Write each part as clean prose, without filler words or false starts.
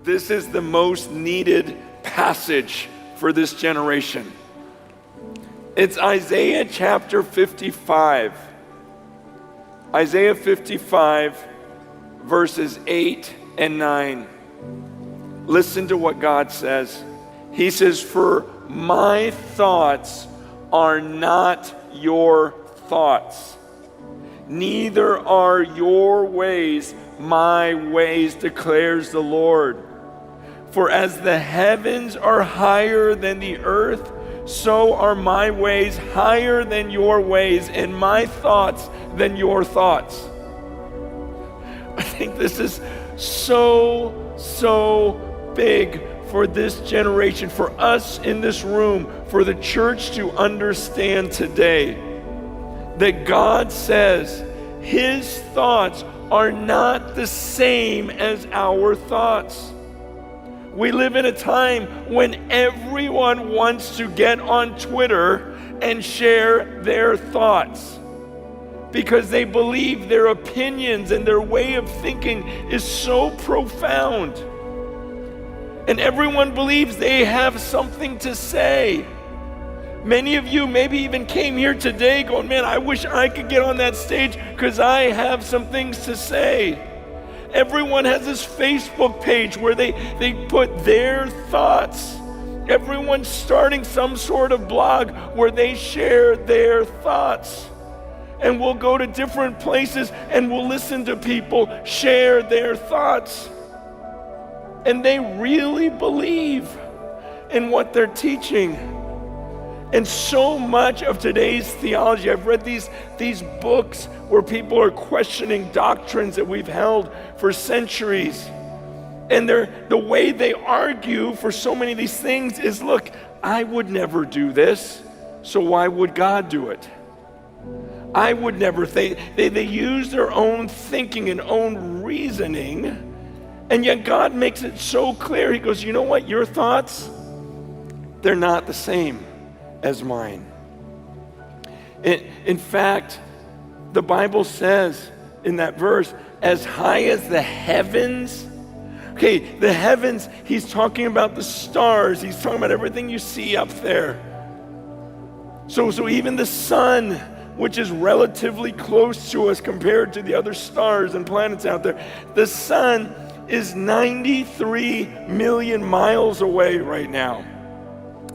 This is the most needed passage for this generation. It's Isaiah chapter 55. Isaiah 55, verses 8 and 9. Listen to what God says. He says, "For my thoughts are not your thoughts, neither are your ways my ways, declares the Lord. For as the heavens are higher than the earth, so are my ways higher than your ways, and my thoughts than your thoughts." I think this is so big for this generation, for us in this room, for the church to understand today that God says His thoughts are not the same as our thoughts. We live in a time when everyone wants to get on Twitter and share their thoughts because they believe their opinions and their way of thinking is so profound. And everyone believes they have something to say. Many of you maybe even came here today going, "Man, I wish I could get on that stage because I have some things to say." Everyone has this Facebook page where they put their thoughts. Everyone's starting some sort of blog where they share their thoughts. And we'll go to different places and we'll listen to people share their thoughts. And they really believe in what they're teaching. And so much of today's theology, I've read these books where people are questioning doctrines that we've held for centuries. And the way they argue for so many of these things is, look, I would never do this, so why would God do it? I would never think. They use their own thinking and own reasoning, and yet God makes it so clear. He goes, you know what? Your thoughts, they're not the same as mine. In fact, the Bible says in that verse, as high as the heavens. Okay, the heavens, he's talking about the stars. He's talking about everything you see up there. So even the sun, which is relatively close to us compared to the other stars and planets out there, the sun is 93 million miles away right now.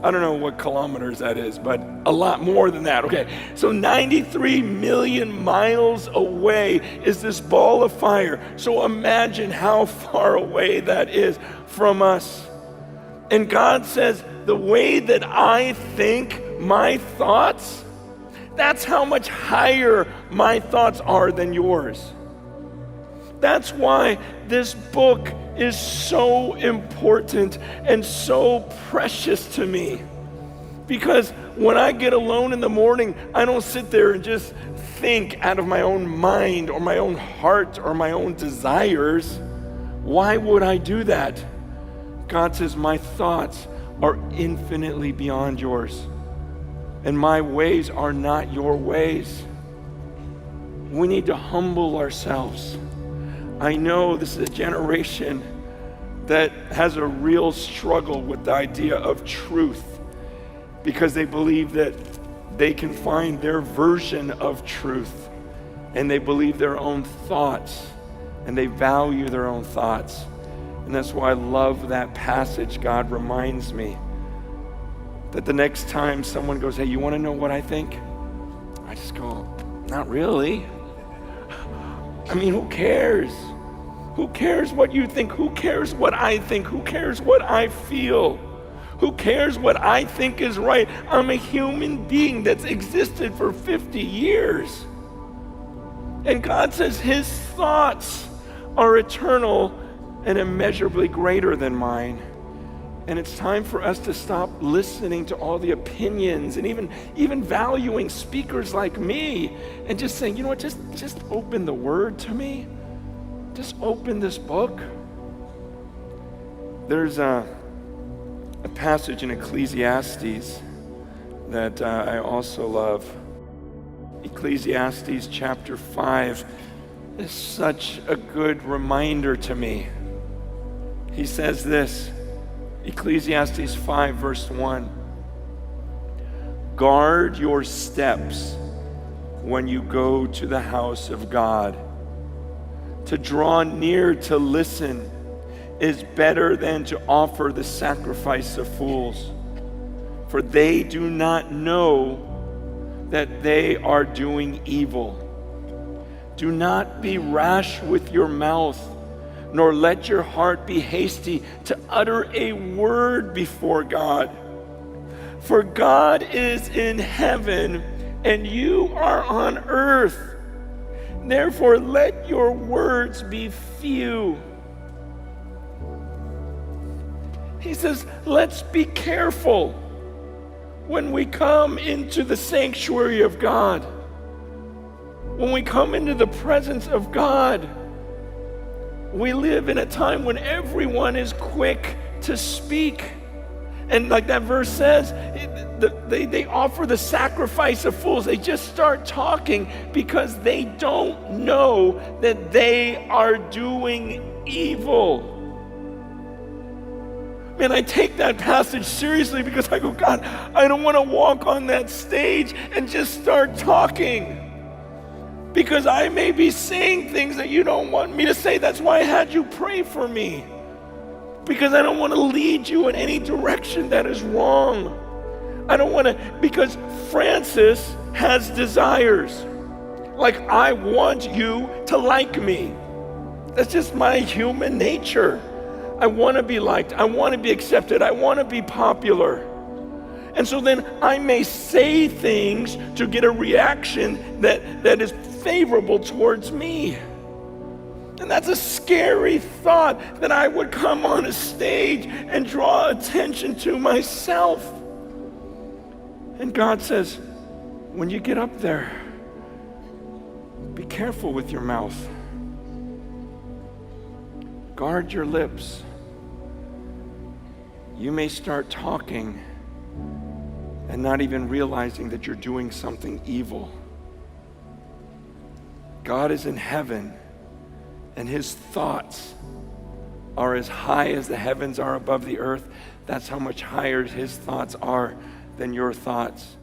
I don't know what kilometers that is, but a lot more than that. Okay, so 93 million miles away is this ball of fire. So imagine how far away that is from us. And God says, the way that I think, my thoughts, that's how much higher my thoughts are than yours. That's why this book is so important and so precious to me. Because when I get alone in the morning, I don't sit there and just think out of my own mind or my own heart or my own desires. Why would I do that? God says, my thoughts are infinitely beyond yours, and my ways are not your ways. We need to humble ourselves. I know this is a generation that has a real struggle with the idea of truth because they believe that they can find their version of truth, and they believe their own thoughts, and they value their own thoughts. And that's why I love that passage. God reminds me that the next time someone goes, hey, you want to know what I think? I just go, not really. I mean, who cares? Who cares what you think? Who cares what I think? Who cares what I feel? Who cares what I think is right? I'm a human being that's existed for 50 years. And God says his thoughts are eternal and immeasurably greater than mine. And it's time for us to stop listening to all the opinions and even valuing speakers like me and just saying, you know what, just open the word to me. Just open this book. There's a passage in Ecclesiastes that I also love. Ecclesiastes chapter 5 is such a good reminder to me. He says this, Ecclesiastes 5, verse 1. Guard your steps when you go to the house of God. To draw near to listen is better than to offer the sacrifice of fools, for they do not know that they are doing evil. Do not be rash with your mouth, nor let your heart be hasty to utter a word before God. For God is in heaven, and you are on earth. Therefore, let your words be few. He says, let's be careful when we come into the sanctuary of God, when we come into the presence of God. We live in a time when everyone is quick to speak. And like that verse says, they offer the sacrifice of fools. They just start talking because they don't know that they are doing evil. Man, I take that passage seriously because I go, God, I don't want to walk on that stage and just start talking. Because I may be saying things that you don't want me to say. That's why I had you pray for me. Because I don't want to lead you in any direction that is wrong. I don't want to, because Francis has desires. Like, I want you to like me. That's just my human nature. I want to be liked. I want to be accepted. I want to be popular. And so then I may say things to get a reaction that is favorable towards me. And that's a scary thought, that I would come on a stage and draw attention to myself. And God says, when you get up there, be careful with your mouth. Guard your lips. You may start talking and not even realizing that you're doing something evil. God is in heaven, and his thoughts are as high as the heavens are above the earth. That's how much higher his thoughts are than your thoughts.